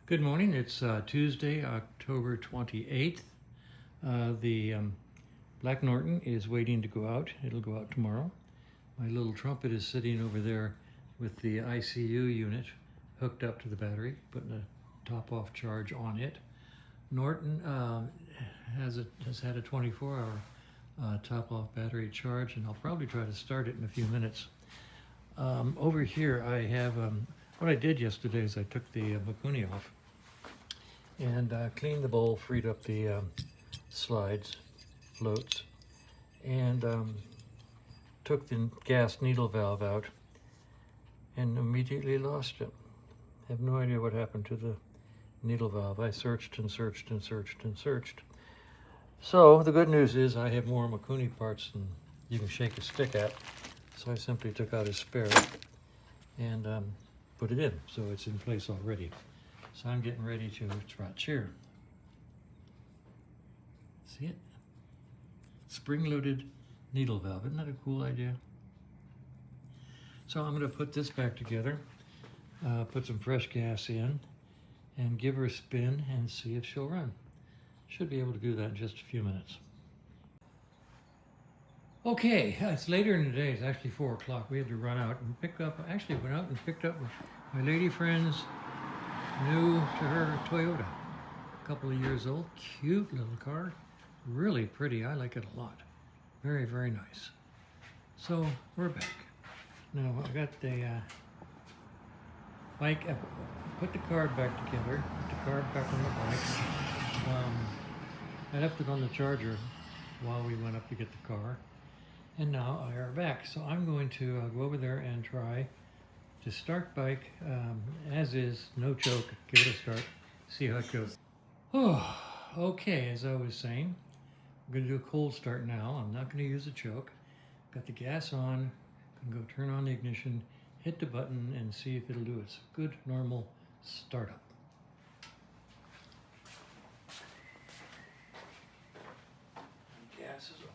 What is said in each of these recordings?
Good morning. It's Tuesday, October 28th. The Black Norton is waiting to go out. It'll go out tomorrow. My little trumpet is sitting over there with the ICU unit hooked up to the battery, putting a top-off charge on it. Norton has had a 24-hour top-off battery charge, and I'll probably try to start it in a few minutes. Over here I have, what I did yesterday is I took the Mikuni off and cleaned the bowl, freed up the slides, floats, and took the gas needle valve out and immediately lost it. I have no idea what happened to the needle valve. I searched and searched and searched and searched. So the good news is I have more Mikuni parts than you can shake a stick at. So I simply took out a spare and put it in. So it's in place already. So I'm getting ready to trot here. See it? Spring-loaded needle valve. Isn't that a cool idea? So I'm going to put this back together, put some fresh gas in, and give her a spin and see if she'll run. Should be able to do that in just a few minutes. Okay, it's later in the day. It's actually 4 o'clock. We had to run out and pick up, actually went out and picked up my lady friend's new to her Toyota. A couple of years old, cute little car, really pretty. I like it a lot. Very, very nice. So we're back. Now I got the bike, put the card back together, put the card back on the bike. I left it on the charger while we went up to get the car. And now I are back. So I'm going to go over there and try to start bike as is, no choke, give it a start, see how it goes. Oh, okay, as I was saying, I'm going to do a cold start now. I'm not going to use a choke. Got the gas on, going to go turn on the ignition, hit the button and see if it'll do its good normal startup. Gas is on.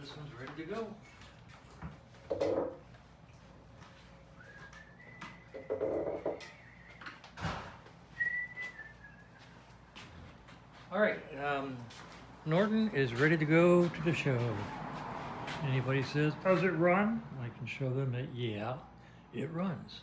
This one's ready to go. All right, Norton is ready to go to the show. Anybody says, does it run? I can show them that, yeah, it runs.